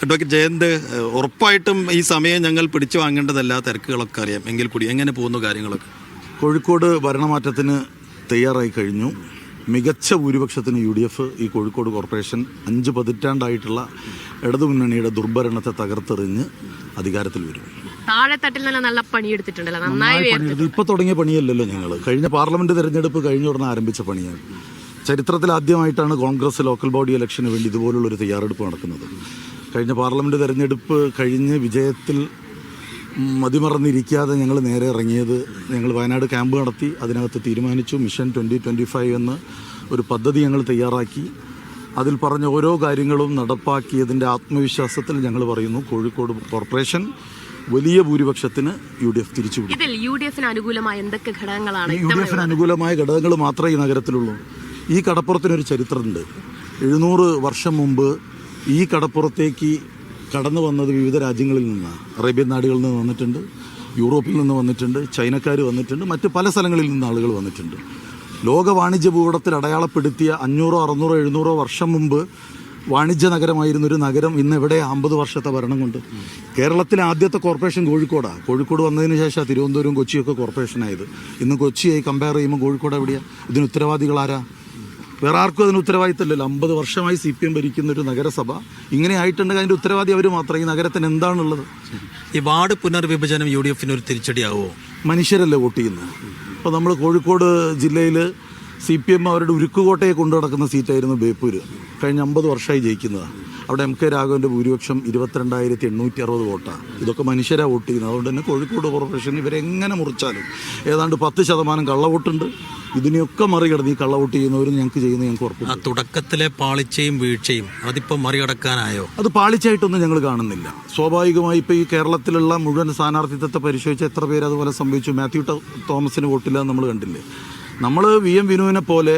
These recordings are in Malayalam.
ഡോക്ടർ ജയന്ത്, ഉറപ്പായിട്ടും ഈ സമയം ഞങ്ങൾ പിടിച്ചു വാങ്ങേണ്ടതല്ല, തിരക്കുകളൊക്കെ അറിയാം, എങ്കിൽ കൂടി എങ്ങനെ പോകുന്നു കാര്യങ്ങളൊക്കെ? കോഴിക്കോട് ഭരണമാറ്റത്തിന് തയ്യാറായി കഴിഞ്ഞു. മികച്ച ഭൂരിപക്ഷത്തിന് UDF ഈ കോഴിക്കോട് കോർപ്പറേഷൻ 5 പതിറ്റാണ്ടായിട്ടുള്ള ഇടതുമുന്നണിയുടെ ദുർഭരണത്തെ തകർത്തെറിഞ്ഞ് അധികാരത്തിൽ വരും. താഴെത്തട്ടിൽ തന്നെ നല്ല പണിയെടുത്തിട്ടുണ്ടല്ലോ, നന്നായി. ഇപ്പോൾ തുടങ്ങിയ പണിയല്ലല്ലോ ഞങ്ങൾ. കഴിഞ്ഞ പാർലമെന്റ് തെരഞ്ഞെടുപ്പ് കഴിഞ്ഞ ഉടനെ ആരംഭിച്ച പണിയാണ്. ചരിത്രത്തിൽ ആദ്യമായിട്ടാണ് കോൺഗ്രസ് ലോക്കൽ ബോഡി ഇലക്ഷന് വേണ്ടി ഇതുപോലുള്ളൊരു തയ്യാറെടുപ്പ് നടക്കുന്നത്. കഴിഞ്ഞ പാർലമെന്റ് തെരഞ്ഞെടുപ്പ് കഴിഞ്ഞ് വിജയത്തിൽ മതിമറന്നിരിക്കാതെ ഞങ്ങൾ നേരെ ഇറങ്ങിയത്, ഞങ്ങൾ വയനാട് ക്യാമ്പ് നടത്തി. അതിനകത്ത് തീരുമാനിച്ചു മിഷൻ 2025 എന്ന ഒരു പദ്ധതി ഞങ്ങൾ തയ്യാറാക്കി. അതിൽ പറഞ്ഞ ഓരോ കാര്യങ്ങളും നടപ്പാക്കിയതിൻ്റെ ആത്മവിശ്വാസത്തിൽ ഞങ്ങൾ പറയുന്നു കോഴിക്കോട് കോർപ്പറേഷൻ വലിയ ഭൂരിപക്ഷത്തിന് UDF തിരിച്ചുവിടും. ഇതിൽ UDFന് അനുകൂലമായ എന്തൊക്കെ ഘടകങ്ങളാണ്? UDFന് അനുകൂലമായ ഘടകങ്ങൾ മാത്രമേ ഈ നഗരത്തിലുള്ളൂ. ഈ കടപ്പുറത്തിനൊരു ചരിത്രമുണ്ട്. 700 വർഷം മുമ്പ് ഈ കടപ്പുറത്തേക്ക് കടന്നു വന്നത് വിവിധ രാജ്യങ്ങളിൽ നിന്നാണ്. അറേബ്യൻ നാടുകളിൽ നിന്ന് വന്നിട്ടുണ്ട്, യൂറോപ്പിൽ നിന്ന് വന്നിട്ടുണ്ട്, ചൈനക്കാർ വന്നിട്ടുണ്ട്, മറ്റ് പല സ്ഥലങ്ങളിൽ നിന്ന് ആളുകൾ വന്നിട്ടുണ്ട്. ലോക വാണിജ്യ ഭൂപടത്തിൽ അടയാളപ്പെടുത്തിയ 500, 600, 700 വർഷം മുമ്പ് വാണിജ്യ നഗരമായിരുന്നൊരു നഗരം ഇന്ന് എവിടെ 50 വർഷത്തെ ഭരണം കൊണ്ട്? കേരളത്തിലെ ആദ്യത്തെ കോർപ്പറേഷൻ കോഴിക്കോടാണ്. കോഴിക്കോട് വന്നതിന് ശേഷം തിരുവനന്തപുരം, കൊച്ചിയൊക്കെ കോർപ്പറേഷനായത്. ഇന്ന് കൊച്ചിയായി കമ്പയർ ചെയ്യുമ്പോൾ കോഴിക്കോട് എവിടെയാണ്? ഇതിന് ഉത്തരവാദികളാരാ? വേറെ ആർക്കും അതിന് ഉത്തരവാദിത്തമില്ലല്ലോ. 50 വർഷമായി CPM ഭരിക്കുന്നൊരു നഗരസഭ ഇങ്ങനെ ആയിട്ടുണ്ടെങ്കിൽ അതിൻ്റെ ഉത്തരവാദി അവർ മാത്രം. ഈ നഗരത്തിന് എന്താണുള്ളത്? ഈ വാർഡ് പുനർവിഭജനം UDFന് ഒരു തിരിച്ചടിയാവുമോ? മനുഷ്യരല്ലേ വോട്ട് ചെയ്യുന്നത്. ഇപ്പോൾ നമ്മൾ കോഴിക്കോട് ജില്ലയിൽ CPM അവരുടെ ഉരുക്കുകോട്ടയെ കൊണ്ടു നടക്കുന്ന സീറ്റായിരുന്നു ബേപ്പൂര്. കഴിഞ്ഞ 50 വർഷമായി ജയിക്കുന്നതാണ്. അവിടെ MK രാഘവൻ്റെ ഭൂരിപക്ഷം 22,860 വോട്ടാണ്. ഇതൊക്കെ മനുഷ്യരാണ് വോട്ട് ചെയ്യുന്നത്. അതുകൊണ്ട് തന്നെ കോഴിക്കോട് കോർപ്പറേഷൻ ഇവരെങ്ങനെ മുറിച്ചാലും ഏതാണ്ട് 10% കള്ളവോട്ടുണ്ട്. ഇതിനെയൊക്കെ മറികടന്ന് ഈ കള്ളവോട്ട് ചെയ്യുന്നവരും ഞങ്ങൾക്ക് ചെയ്യുന്നത് ഞങ്ങൾക്ക് ഉറപ്പ്. തുടക്കത്തിലെ പാളിച്ചയും വീഴ്ചയും അതിപ്പോൾ മറികടക്കാനായോ? അത് പാളിച്ചായിട്ടൊന്നും ഞങ്ങൾ കാണുന്നില്ല. സ്വാഭാവികമായി ഇപ്പോൾ ഈ കേരളത്തിലുള്ള മുഴുവൻ സ്ഥാനാർത്ഥിത്വത്തെ പരിശോധിച്ച് എത്ര പേര് അതുപോലെ സംഭവിച്ചു? മാത്യു തോമസിന് വോട്ടില്ല എന്ന് നമ്മൾ കണ്ടില്ലേ? നമ്മൾ VM വിനുവിനെ പോലെ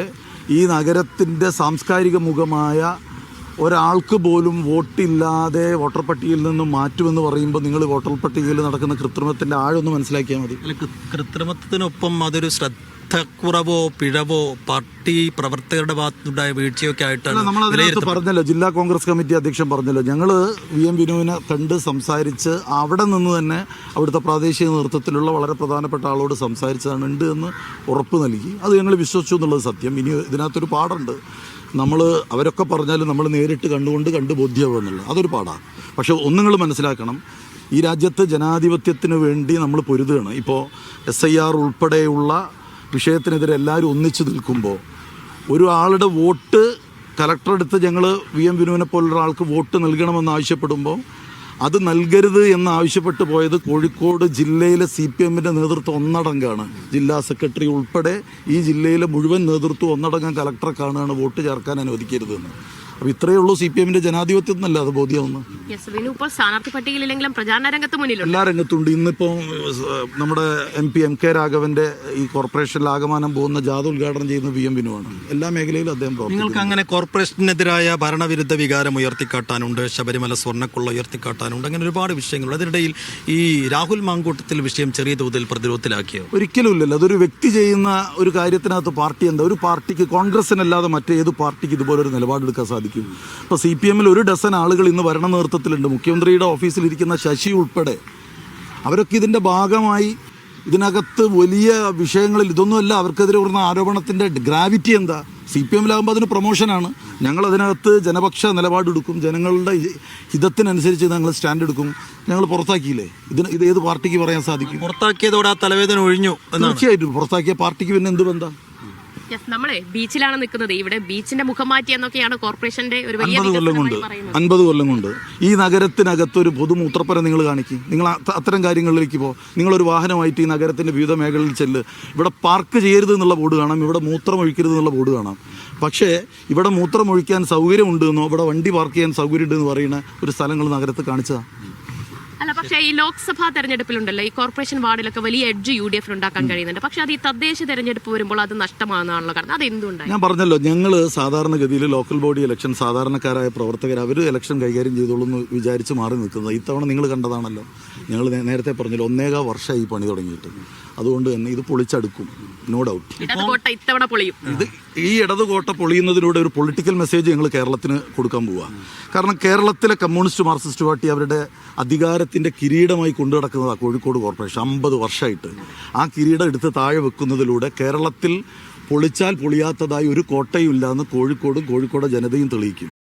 ഈ നഗരത്തിൻ്റെ സാംസ്കാരിക മുഖമായ ഒരാൾക്ക് പോലും വോട്ടില്ലാതെ വോട്ടർ പട്ടികയിൽ നിന്നും മാറ്റുമെന്ന് പറയുമ്പോൾ നിങ്ങൾ വോട്ടർ പട്ടികയിൽ നടക്കുന്ന കൃത്രിമത്തിൻ്റെ ആഴൊന്ന് മനസ്സിലാക്കിയാൽ മതി. കൃത്രിമത്തിനൊപ്പം അതൊരു ശ്രദ്ധക്കുറവോ പിഴവോ പാർട്ടി പ്രവർത്തകരുടെ ഭാഗത്തുണ്ടായ വീഴ്ചയൊക്കെ ആയിട്ടാണ് നമ്മളതിനകത്ത് പറഞ്ഞല്ലോ. ജില്ലാ കോൺഗ്രസ് കമ്മിറ്റി അധ്യക്ഷൻ പറഞ്ഞല്ലോ, ഞങ്ങൾ VM വിനുവിനെ കണ്ട് സംസാരിച്ച് അവിടെ നിന്ന് തന്നെ അവിടുത്തെ പ്രാദേശിക നേതൃത്വത്തിലുള്ള വളരെ പ്രധാനപ്പെട്ട ആളോട് സംസാരിച്ചതാണ്, ഉണ്ട് എന്ന് ഉറപ്പ് നൽകി. അത് ഞങ്ങൾ വിശ്വസിച്ചു എന്നുള്ളത് സത്യം. ഇനി ഇതിനകത്തൊരു പാടുണ്ട്. അവരൊക്കെ പറഞ്ഞാലും നമ്മൾ നേരിട്ട് കണ്ട് ബോധ്യമാവുക എന്നുള്ളത് അതൊരു പാടാണ്. പക്ഷെ ഒന്നുങ്ങൾ മനസ്സിലാക്കണം, ഈ രാജ്യത്ത് ജനാധിപത്യത്തിന് വേണ്ടി നമ്മൾ പൊരുതുകയാണ്. ഇപ്പോൾ SIR ഉൾപ്പെടെയുള്ള വിഷയത്തിനെതിരെ എല്ലാവരും ഒന്നിച്ചു നിൽക്കുമ്പോൾ ഒരു ആളുടെ വോട്ട് കലക്ടറെടുത്ത് ഞങ്ങൾ VM വിനുവിനെ പോലുള്ള ആൾക്ക് വോട്ട് നൽകണമെന്ന് ആവശ്യപ്പെടുമ്പോൾ അത് നൽകരുത് എന്നാവശ്യപ്പെട്ടു പോയത് കോഴിക്കോട് ജില്ലയിലെ CPMൻ്റെ നേതൃത്വം ഒന്നടങ്കാണ്. ജില്ലാ സെക്രട്ടറി ഉൾപ്പെടെ ഈ ജില്ലയിലെ മുഴുവൻ നേതൃത്വം ഒന്നടങ്കം കലക്ടറെ കാണുകയാണ് വോട്ട് ചേർക്കാൻ അനുവദിക്കരുതെന്ന്. അപ്പോൾ ഇത്രയേ ഉള്ളൂ CPMൻ്റെ ജനാധിപത്യം എന്നല്ല അത് ബോധ്യമെന്ന്. സ്ഥാനാർത്ഥി പട്ടികയിലെങ്കിലും പ്രചാരണ രംഗത്ത് മുന്നിലുണ്ട്, എല്ലാ രംഗത്തുണ്ട്. ഇന്നിപ്പോൾ നമ്മുടെ MP MK രാഘവൻ്റെ ഈ കോർപ്പറേഷനിൽ ആകമാനം പോകുന്ന ജാഥ ഉദ്ഘാടനം ചെയ്യുന്ന VM വിനുവാണ്. എല്ലാ മേഖലയിലും അദ്ദേഹം പ്രവർത്തിക്കും. നിങ്ങൾക്ക് അങ്ങനെ കോർപ്പറേഷനെതിരായ ഭരണവിരുദ്ധ വികാരം ഉയർത്തിക്കാട്ടാനുണ്ട്, ശബരിമല സ്വർണ്ണക്കുള്ള ഉയർത്തിക്കാട്ടാനുണ്ട്, അങ്ങനെ ഒരുപാട് വിഷയങ്ങളുണ്ട്. അതിനിടയിൽ ഈ രാഹുൽ മാങ്കൂട്ടത്തിൽ വിഷയം ചെറിയ തോതിൽ പ്രതിരോധത്തിലാക്കിയോ? ഒരിക്കലും ഇല്ലല്ലോ. അതൊരു വ്യക്തി ചെയ്യുന്ന ഒരു കാര്യത്തിനകത്ത് പാർട്ടി എന്താ? ഒരു പാർട്ടിക്ക്, കോൺഗ്രസിനല്ലാതെ മറ്റേത് പാർട്ടിക്ക് ഇതുപോലൊരു നിലപാടെടുക്കാൻ സാധിക്കും? ഇപ്പോൾ CPMൽ 1 ഡസൻ ആളുകൾ ഇന്ന് ഭരണ നേതൃത്വത്തിലുണ്ട്. മുഖ്യമന്ത്രിയുടെ ഓഫീസിലിരിക്കുന്ന ശശി ഉൾപ്പെടെ അവരൊക്കെ ഇതിൻ്റെ ഭാഗമായി. ഇതിനകത്ത് വലിയ വിഷയങ്ങളിൽ ഇതൊന്നുമല്ല. അവർക്കെതിരെ വരുന്ന ആരോപണത്തിൻ്റെ ഗ്രാവിറ്റി എന്താ? CPMലാകുമ്പോൾ അതിന് പ്രൊമോഷനാണ്. ഞങ്ങൾ അതിനകത്ത് ജനപക്ഷ നിലപാടെടുക്കും, ജനങ്ങളുടെ ഹിതത്തിനനുസരിച്ച് ഞങ്ങൾ സ്റ്റാൻഡ് എടുക്കും. ഞങ്ങൾ പുറത്താക്കിയില്ലേ? ഇത് ഏത് പാർട്ടിക്ക് പറയാൻ സാധിക്കും? പുറത്താക്കിയതോടെ ആ തലവേദന ഒഴിഞ്ഞു. തീർച്ചയായിട്ടും പുറത്താക്കിയ പാർട്ടിക്ക് പിന്നെ എന്ത് ബന്ധം? നമ്മളെ ബീച്ചിലാണ് നിൽക്കുന്നത്. ഇവിടെ ബീച്ചിന്റെ മുഖം മാറ്റി എന്നൊക്കെയാണ് കോർപ്പറേഷന്റെ ഒരു വലിയ 50 കൊല്ലം കൊണ്ട് ഈ നഗരത്തിനകത്ത് ഒരു പൊതുമൂത്രപ്പര നിങ്ങൾ കാണിക്കും. നിങ്ങൾ അത്തരം കാര്യങ്ങളിലേക്ക് നിങ്ങളൊരു വാഹനമായിട്ട് ഈ നഗരത്തിന്റെ വിവിധ മേഖലകളിൽ ചെല്ല്. ഇവിടെ പാർക്ക് ചെയ്യരുത് എന്നുള്ള ബോർഡ് കാണാം, ഇവിടെ മൂത്രം ഒഴിക്കരുത് എന്നുള്ള ബോർഡ് കാണാം. പക്ഷേ ഇവിടെ മൂത്രം ഒഴിക്കാൻ സൗകര്യമുണ്ട് എന്നോ ഇവിടെ വണ്ടി പാർക്ക് ചെയ്യാൻ സൗകര്യമുണ്ട് എന്ന് പറയുന്ന ഒരു സ്ഥലങ്ങൾ നഗരത്ത് കാണിച്ചതാണ്. അല്ല, പക്ഷേ ഈ ലോക്സഭാ തെരഞ്ഞെടുപ്പിലുണ്ടല്ലോ ഈ കോർപ്പറേഷൻ വാർഡിലൊക്കെ വലിയ എഡ്ജ് UDF ഉണ്ടാക്കാൻ കഴിയുന്നുണ്ട്. പക്ഷെ അത് ഈ തദ്ദേശ തെരഞ്ഞെടുപ്പ് വരുമ്പോൾ അത് നഷ്ടമാണെന്നാണല്ലോ കാരണം. അത് എന്തുകൊണ്ടാണ്? ഞാൻ പറഞ്ഞല്ലോ, ഞങ്ങൾ സാധാരണഗതിയിൽ ലോക്കൽ ബോഡി ഇലക്ഷൻ സാധാരണക്കാരായ പ്രവർത്തകർ അവർ ഇലക്ഷൻ കൈകാര്യം ചെയ്തോളൂ എന്ന് വിചാരിച്ച് മാറി നിൽക്കുന്നത്. ഇത്തവണ നിങ്ങൾ കണ്ടതാണല്ലോ, ഞങ്ങൾ നേരത്തെ പറഞ്ഞല്ലോ 1.25 വർഷമായി ഈ പണി തുടങ്ങിയിട്ട്. അതുകൊണ്ട് തന്നെ ഇത് പൊളിച്ചടുക്കും, നോ ഡൗട്ട്. ഇടതുകോട്ട ഇത്തവണ പൊളിയും. ഇത് ഈ ഇടതുകോട്ട പൊളിയുന്നതിലൂടെ ഒരു പൊളിറ്റിക്കൽ മെസ്സേജ് ഞങ്ങൾ കേരളത്തിന് കൊടുക്കാൻ പോവുക. കാരണം കേരളത്തിലെ കമ്മ്യൂണിസ്റ്റ് മാർക്സിസ്റ്റ് പാർട്ടി അവരുടെ അധികാരത്തിൻ്റെ കിരീടമായി കൊണ്ടു നടക്കുന്നതാണ് കോഴിക്കോട് കോർപ്പറേഷൻ 50 വർഷമായിട്ട്. ആ കിരീടം എടുത്ത് താഴെ വെക്കുന്നതിലൂടെ കേരളത്തിൽ പൊളിച്ചാൽ പൊളിയാത്തതായി ഒരു കോട്ടയും ഇല്ലാന്ന് കോഴിക്കോടും കോഴിക്കോട് ജനതയും തെളിയിക്കും.